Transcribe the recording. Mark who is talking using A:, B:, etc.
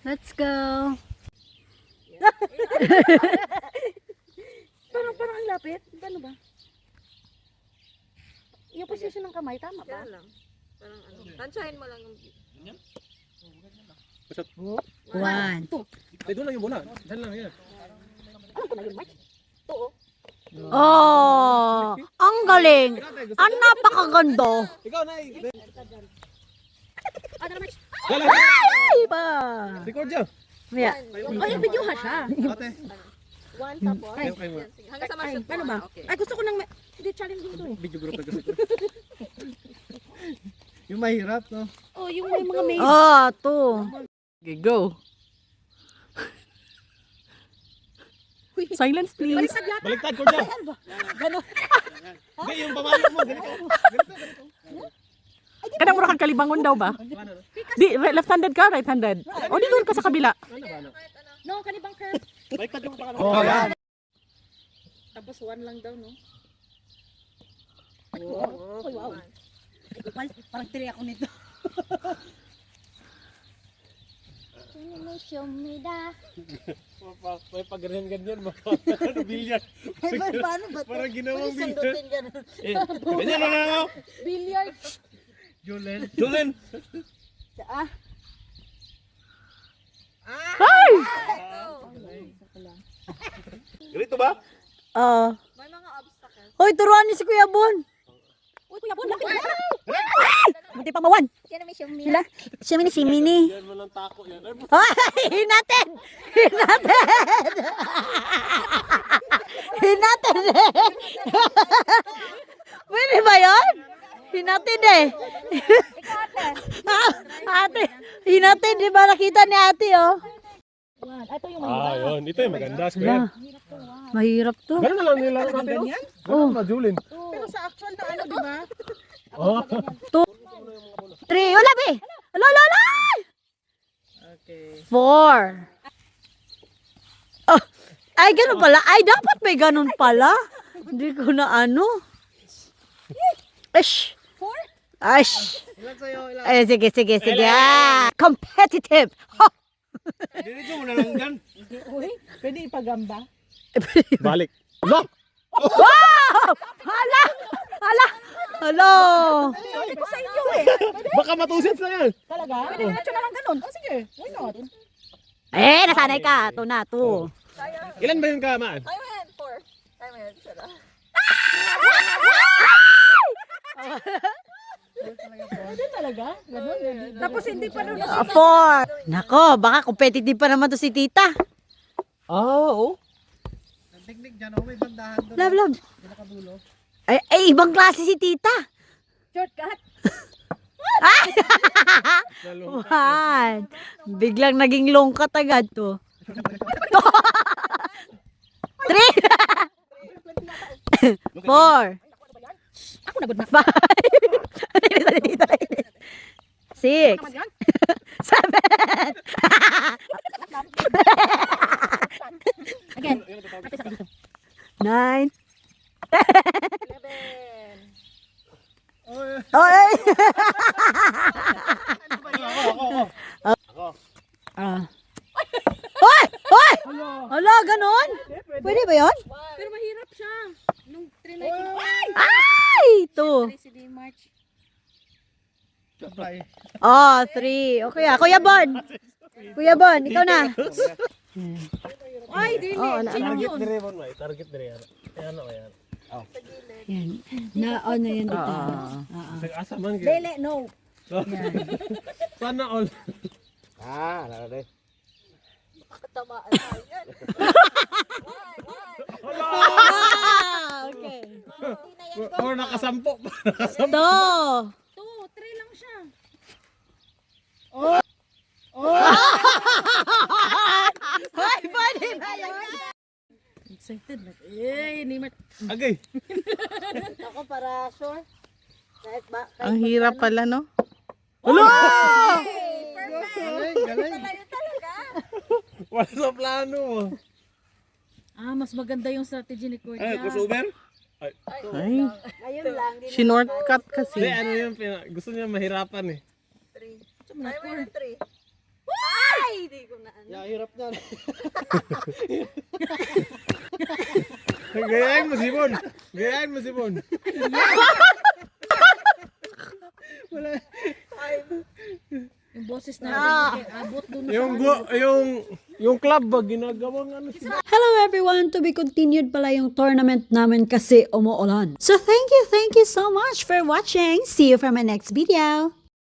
A: Let's go. Parang ang lapit. Ano ba? Yung position ng kamay, tama ba?
B: Kaya lang. Parang ano. Tansyahin mo lang yung...
A: One.
C: Ay, doon lang yung muna. Diyan lang yan.
B: Alam ko na yun, March. Oo.
A: Oh, ang galing. Ang napakaganda.
C: Ikaw na
B: Ano na, March?
A: Ay ba?
C: Record dyan.
A: Yeah.
B: Ay, video ha siya.
C: Ate.
B: One tapos.
C: Kayo mo.
B: Yan, sige. Hanggang sa March.
A: Paano ba?
B: Okay.
A: Ay, gusto ko nang hindi challenging to eh.
C: Video group na kasi. Yung mahirap, no?
A: Oh, yung may mga maze. Ah, to. Okay, go. Silence please.
C: Baliktad ko dyan.
A: Ganon.
C: Hindi, yung pamalo mo. Ganito.
A: Kanang mura kang kalibangon daw ba? Di, left-handed ka, right-handed? O, di doon ka sa kabila.
B: No, kanibang curve.
C: Baliktad yung pa. Oh, yan.
B: Tapos one lang daw, no?
A: Oh, wow. Parang tiri ako nito.
B: Show me da.
C: May pag-ganyan-ganyan mo. Ano, billiard.
A: Paano ba ito?
C: Parang ginawang billiard.
B: Sandutin ganun.
C: Ganyan na lang ako.
B: Billiard.
C: Julen.
A: Ah.
C: Ay! Ganito ba?
B: May mga obstacles.
A: Hoy, turuan niyo si Kuya Bon. Uy, Kuya Bon, lapit. Munti pa mawan.
B: Yan na may show me.
A: Sila? Si Mini.
C: Yan mo ng tako yan.
A: Ay, hinatin! Hinatin! Hinatin eh! Pwede ba yun? Hinatin eh! Ate, hinatin, di ba nakita ni ate oh?
C: Yun. Ito yung maganda. Square.
A: Mahirap to.
C: Ganun na lang nila natin. Ganun na, Julen.
B: Pero sa actual na ano, di ba?
C: Oh.
A: 2, 3, wala be! Ala!
B: Okay.
A: 4. Oh, ay, ganun pala. Ay, dapat may ganun pala. Hindi ko na ano. Ash.
B: 4?
A: Ash.
C: Ilan sa'yo? Ilan?
A: Ay, sige. Ah, competitive. Ha!
C: Dito mo na lang dyan.
B: Uy, pwede ipagamba?
C: Balik. Lo!
A: Wow! Hala!
B: Sabi ko sa inyo eh.
C: Baka matusit na yan.
B: Talaga? Pwede diretso na lang ganun. Oh, sige, why not?
A: Eh, nasanay ka. 2 na, 2.
C: Ilan ba yung kamaan?
B: Ay, man, 4. Ay, man, sila. Pwede talaga? Ganun? Tapos hindi pa nun.
A: 4. Nako, baka competitive pa naman to si tita.
C: Oo.
D: Teknik dyan, oh, may bandahan doon.
A: Love.
D: Pinakadulo.
A: Ay, ibang klase si tita.
B: Shortcut.
A: One. Biglang naging longkat agad to. 3. 4.
B: Ako nagod na.
A: 5. 6. 7.
B: Again.
A: 9.
B: 11.
A: Oy! Hoy! Hala, ganon? Pwede ba yun?
B: Pero mahirap siya. Nung 3 na ito.
A: Ay! 2.
B: Si D. March.
D: Sabay.
A: Oh, 3. Okay, Kuya Bon. Kuya Bon, ikaw na.
B: Ay, dili.
A: Oh, ano?
C: Target dire mo, may target dire. Ayan o, ayan.
A: Yan. Na, ano yan dito?
C: Asa man kayo.
B: Dili, no.
C: Sana all.
D: Nalala.
B: Tamaan na yan.
A: Okay.
C: Or nakasampo.
A: 2.
B: 2, 3 lang siya.
A: Hoy, pwede ba yun?
B: Excited na. Eh, ni March.
C: Agay.
B: Ako para sure. Kahit ba?
A: Ang hirap pala, no?
D: Galing, galing.
B: Talaga.
C: Wala sa plano mo.
B: Mas maganda yung strategy ni Kuya.
C: Ay, crossover?
A: Ay,
B: Ngayon lang.
A: shortcut kasi.
C: Hindi, ano yung gusto niya mahirapan eh.
B: 3. Ay, 3. Ay, di ko na.
D: Napakahirap niyan.
C: Gayahin mo si Bon. Gayahin mo si Bon.
B: Yung boses natin, abot dun
C: Yung club ba ginagawang ano siya?
A: Hello everyone! To be continued pala yung tournament namin kasi umuulan. So thank you so much for watching. See you for my next video.